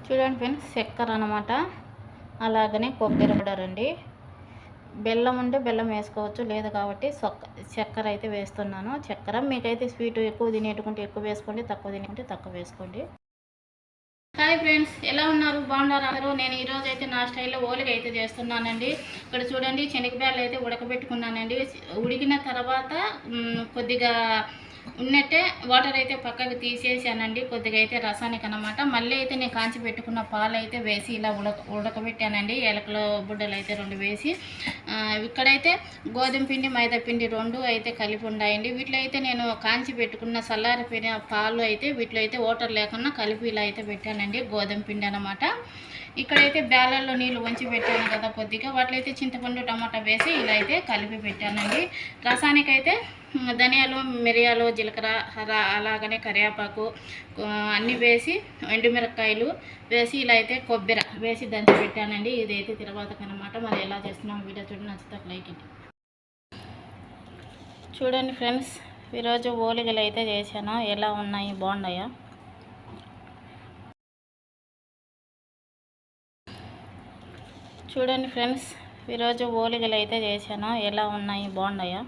చూడండి ఫ్రెండ్స్, చక్కెర అనమాట. అలాగనే కొబ్బరి పౌడర్ అండి. బెల్లం ఉంటే బెల్లం వేసుకోవచ్చు, లేదు కాబట్టి చక్కెర అయితే వేస్తున్నాను. చక్కెర మీకైతే స్వీట్ ఎక్కువ తినేటుకుంటే ఎక్కువ వేసుకోండి, తక్కువ తినేకుంటే తక్కువ వేసుకోండి. హాయ్ ఫ్రెండ్స్, ఎలా ఉన్నారు? బాగున్నారు అందరూ? నేను ఈరోజు అయితే నా స్టైల్లో ఓలిగ అయితే చేస్తున్నానండి. ఇక్కడ చూడండి, శనగబ్యాళ్ళు అయితే ఉడకబెట్టుకున్నానండి. ఉడికిన తర్వాత కొద్దిగా ఉన్నట్టే వాటర్ అయితే పక్కకు తీసేసానండి. కొద్దిగా అయితే రసానికి అనమాట. మళ్ళీ అయితే నేను కాంచి పెట్టుకున్న పాలు అయితే వేసి ఇలా ఉడకబెట్టానండి. ఏలకల బుడ్డలు అయితే 2 వేసి, ఇక్కడైతే గోధుమ పిండి మైదా పిండి 2 అయితే కలిపి ఉన్నాయండి. వీటిలో అయితే నేను కాంచి పెట్టుకున్న చల్లారిపోయిన పాలు అయితే వీటిలో అయితే వాటర్ లేకుండా కలిపి ఇలా అయితే పెట్టానండి. గోధుమ పిండి అనమాట. ఇక్కడైతే బ్యాలర్లో నీళ్ళు వంచి పెట్టాను కదా కొద్దిగా, వాటిలో అయితే చింతపండు టమాటా వేసి ఇలా అయితే కలిపి పెట్టానండి. రసానికైతే ధనియాలు, మిరియాలు, జీలకర్ర, అలాగనే కరివేపాకు అన్నీ వేసి, ఎండుమిరపకాయలు వేసి ఇలా అయితే కొబ్బరి వేసి దంచి పెట్టానండి. ఇదైతే తిరువాతకు అనమాట. మరి ఎలా చేస్తున్నాం వీడియో చూడండి, నచ్చితే లైక్ ఇది. చూడండి ఫ్రెండ్స్, ఈరోజు ఓలిగలు అయితే చేశాను. ఎలా ఉన్నాయి? బాగున్నాయా? చూడండి ఫ్రెండ్స్, ఈరోజు ఓలిగలు అయితే చేశాను. ఎలా ఉన్నాయి? బాగున్నాయా?